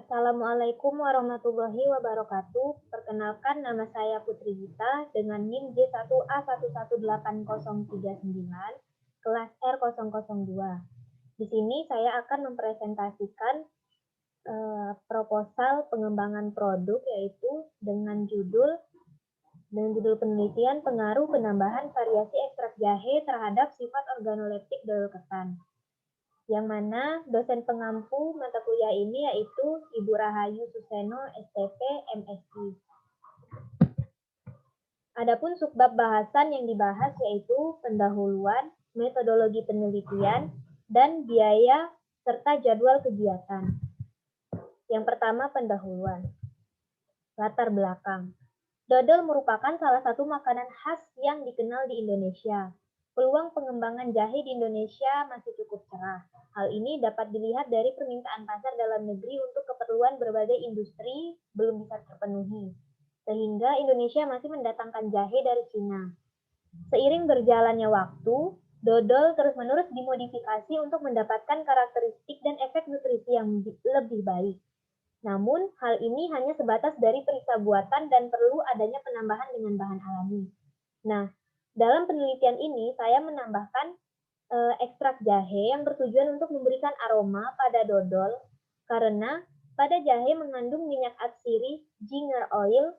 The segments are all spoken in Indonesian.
Assalamualaikum warahmatullahi wabarakatuh. Perkenalkan, nama saya Putri Gita dengan NIM J1A118039, kelas R002. Di sini saya akan mempresentasikan proposal pengembangan produk, yaitu dengan judul penelitian pengaruh penambahan variasi ekstrak jahe terhadap sifat organoleptik dodol ketan. Yang mana dosen pengampu mata kuliah ini yaitu Ibu Rahayu Suseno, STP, MSI. Adapun subbab bahasan yang dibahas yaitu pendahuluan, metodologi penelitian, dan biaya serta jadwal kegiatan. Yang pertama, pendahuluan. Latar belakang. Dodol merupakan salah satu makanan khas yang dikenal di Indonesia. Peluang pengembangan jahe di Indonesia masih cukup cerah. Hal ini dapat dilihat dari permintaan pasar dalam negeri untuk keperluan berbagai industri belum bisa terpenuhi, sehingga Indonesia masih mendatangkan jahe dari Cina. Seiring berjalannya waktu, dodol terus-menerus dimodifikasi untuk mendapatkan karakteristik dan efek nutrisi yang lebih baik. Namun, hal ini hanya sebatas dari periksa buatan dan perlu adanya penambahan dengan bahan alami. Nah, dalam penelitian ini, saya menambahkan ekstrak jahe yang bertujuan untuk memberikan aroma pada dodol, karena pada jahe mengandung minyak atsiri ginger oil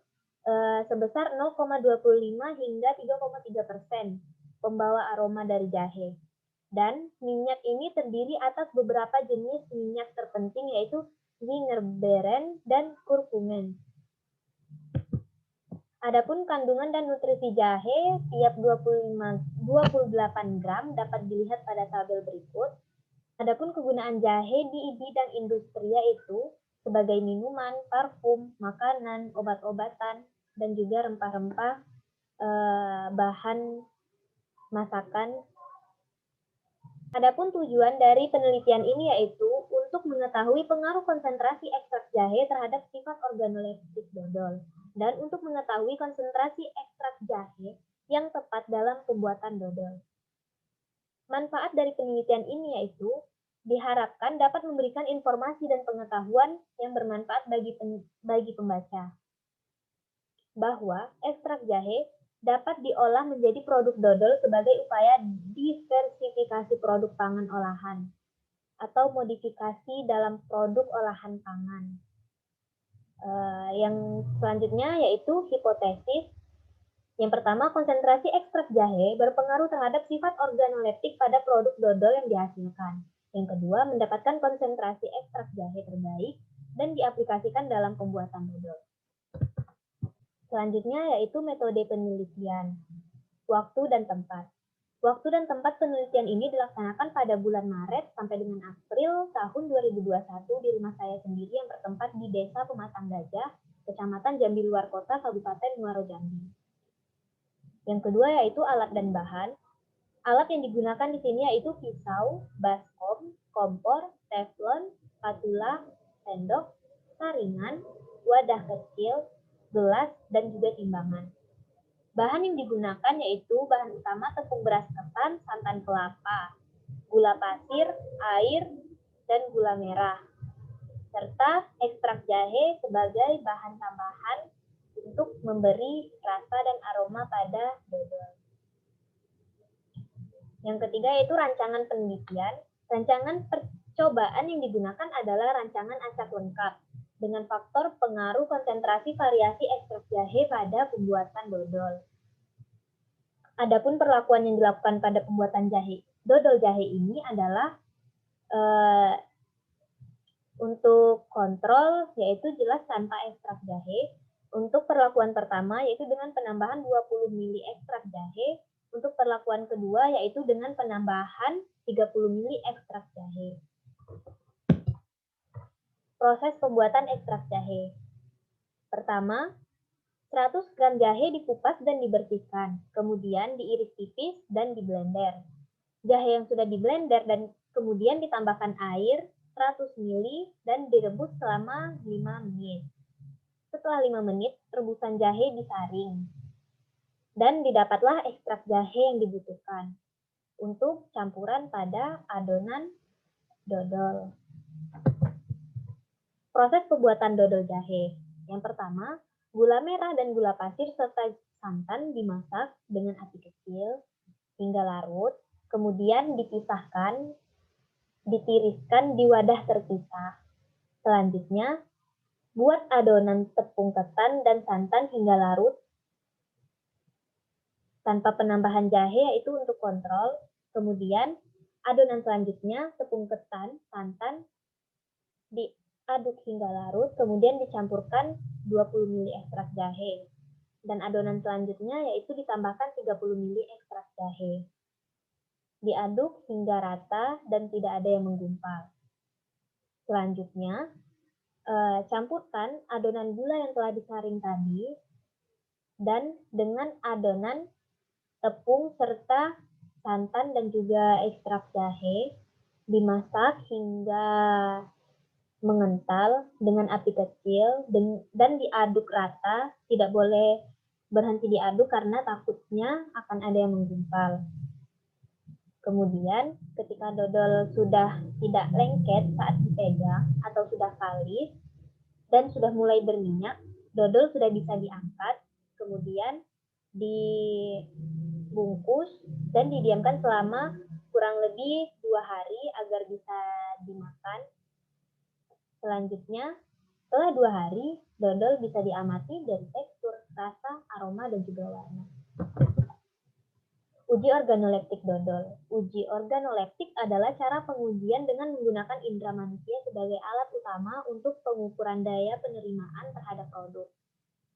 sebesar 0,25 hingga 3,3% pembawa aroma dari jahe. Dan minyak ini terdiri atas beberapa jenis minyak terpenting, yaitu gingerberen dan kurkumen. Adapun kandungan dan nutrisi jahe tiap 28 gram dapat dilihat pada tabel berikut. Adapun kegunaan jahe di bidang industri yaitu sebagai minuman, parfum, makanan, obat-obatan, dan juga rempah-rempah, bahan masakan. Adapun tujuan dari penelitian ini yaitu untuk mengetahui pengaruh konsentrasi ekstrak jahe terhadap sifat organoleptik dodol, dan untuk mengetahui konsentrasi ekstrak jahe yang tepat dalam pembuatan dodol. Manfaat dari penelitian ini yaitu diharapkan dapat memberikan informasi dan pengetahuan yang bermanfaat bagi pembaca, bahwa ekstrak jahe dapat diolah menjadi produk dodol sebagai upaya diversifikasi produk pangan olahan atau modifikasi dalam produk olahan pangan. Yang selanjutnya yaitu hipotesis. Yang pertama, konsentrasi ekstrak jahe berpengaruh terhadap sifat organoleptik pada produk dodol yang dihasilkan. Yang kedua, mendapatkan konsentrasi ekstrak jahe terbaik dan diaplikasikan dalam pembuatan dodol. Selanjutnya yaitu metode penelitian, waktu dan tempat. Waktu dan tempat penelitian ini dilaksanakan pada bulan Maret sampai dengan April tahun 2021 di rumah saya sendiri yang bertempat di Desa Pematang Gajah, Kecamatan Jambi Luar Kota, Kabupaten Muaro Jambi. Yang kedua yaitu alat dan bahan. Alat yang digunakan di sini yaitu pisau, baskom, kompor, teflon, spatula, sendok, saringan, wadah kecil, gelas, dan juga timbangan. Bahan yang digunakan yaitu bahan utama tepung beras ketan, santan kelapa, gula pasir, air, dan gula merah, serta ekstrak jahe sebagai bahan tambahan untuk memberi rasa dan aroma pada dodol. Yang ketiga yaitu rancangan penelitian. Rancangan percobaan yang digunakan adalah rancangan acak lengkap dengan faktor pengaruh konsentrasi variasi ekstrak jahe pada pembuatan dodol. Adapun perlakuan yang dilakukan pada pembuatan dodol jahe ini adalah untuk kontrol yaitu jelas tanpa ekstrak jahe. Untuk perlakuan pertama yaitu dengan penambahan 20 ml ekstrak jahe. Untuk perlakuan kedua yaitu dengan penambahan 30 ml ekstrak jahe. Proses pembuatan ekstrak jahe. Pertama, 100 gram jahe dikupas dan dibersihkan, kemudian diiris tipis dan diblender. Jahe yang sudah diblender dan kemudian ditambahkan air 100 ml dan direbus selama 5 menit. Setelah 5 menit, rebusan jahe disaring. Dan didapatlah ekstrak jahe yang dibutuhkan untuk campuran pada adonan dodol. Proses pembuatan dodol jahe. Yang pertama, gula merah dan gula pasir serta santan dimasak dengan api kecil hingga larut, kemudian dipisahkan, ditiriskan di wadah terpisah. Selanjutnya, buat adonan tepung ketan dan santan hingga larut tanpa penambahan jahe, yaitu untuk kontrol. Kemudian, adonan selanjutnya tepung ketan, santan diaduk hingga larut, kemudian dicampurkan 20 ml ekstrak jahe. Dan adonan selanjutnya yaitu ditambahkan 30 ml ekstrak jahe. Diaduk hingga rata dan tidak ada yang menggumpal. Selanjutnya, campurkan adonan gula yang telah disaring tadi dan dengan adonan tepung serta santan dan juga ekstrak jahe, dimasak hingga mengental dengan api kecil dan diaduk rata, tidak boleh berhenti diaduk karena takutnya akan ada yang menggumpal. Kemudian ketika dodol sudah tidak lengket saat dipegang atau sudah kalis dan sudah mulai berminyak, dodol sudah bisa diangkat, kemudian dibungkus dan didiamkan selama kurang lebih 2 hari agar bisa dimakan. Selanjutnya, setelah 2 hari, dodol bisa diamati dari tekstur, rasa, aroma, dan juga warna. Uji organoleptik dodol. Uji organoleptik adalah cara pengujian dengan menggunakan indera manusia sebagai alat utama untuk pengukuran daya penerimaan terhadap produk.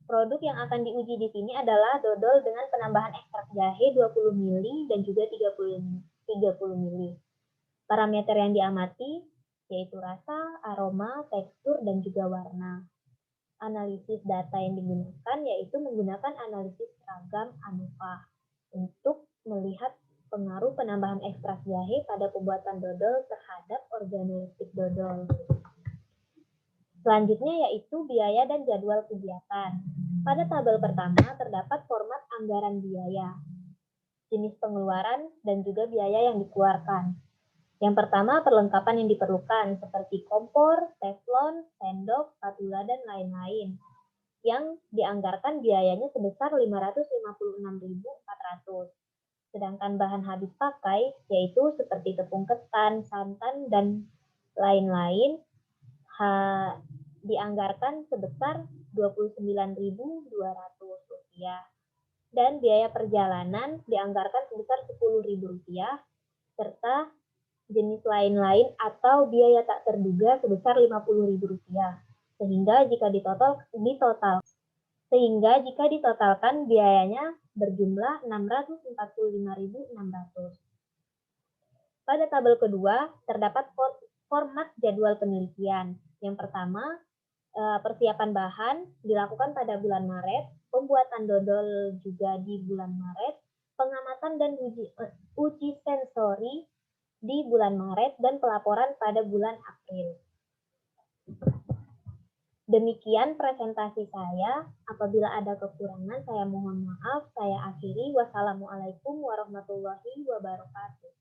Produk yang akan diuji di sini adalah dodol dengan penambahan ekstrak jahe 20 ml dan juga 30 ml. Parameter yang diamati yaitu rasa, aroma, tekstur, dan juga warna. Analisis data yang digunakan yaitu menggunakan analisis seragam ANOVA untuk melihat pengaruh penambahan ekstrak jahe pada pembuatan dodol terhadap organoleptik dodol. Selanjutnya yaitu biaya dan jadwal kegiatan. Pada tabel pertama terdapat format anggaran biaya, jenis pengeluaran, dan juga biaya yang dikeluarkan. Yang pertama, perlengkapan yang diperlukan seperti kompor, teflon, sendok, spatula, dan lain-lain. Yang dianggarkan biayanya sebesar 556.400. Sedangkan bahan habis pakai yaitu seperti tepung ketan, santan, dan lain-lain dianggarkan sebesar Rp29.200. Dan biaya perjalanan dianggarkan sebesar Rp10.000 serta jenis lain-lain atau biaya tak terduga sebesar Rp50.000. Sehingga jika ditotalkan biayanya berjumlah Rp645.600. Pada tabel kedua terdapat format jadwal penelitian. Yang pertama, persiapan bahan dilakukan pada bulan Maret, pembuatan dodol juga di bulan Maret, pengamatan dan uji sensori di bulan Maret, dan pelaporan pada bulan April. Demikian presentasi saya. Apabila ada kekurangan, saya mohon maaf. Saya akhiri. Wassalamualaikum warahmatullahi wabarakatuh.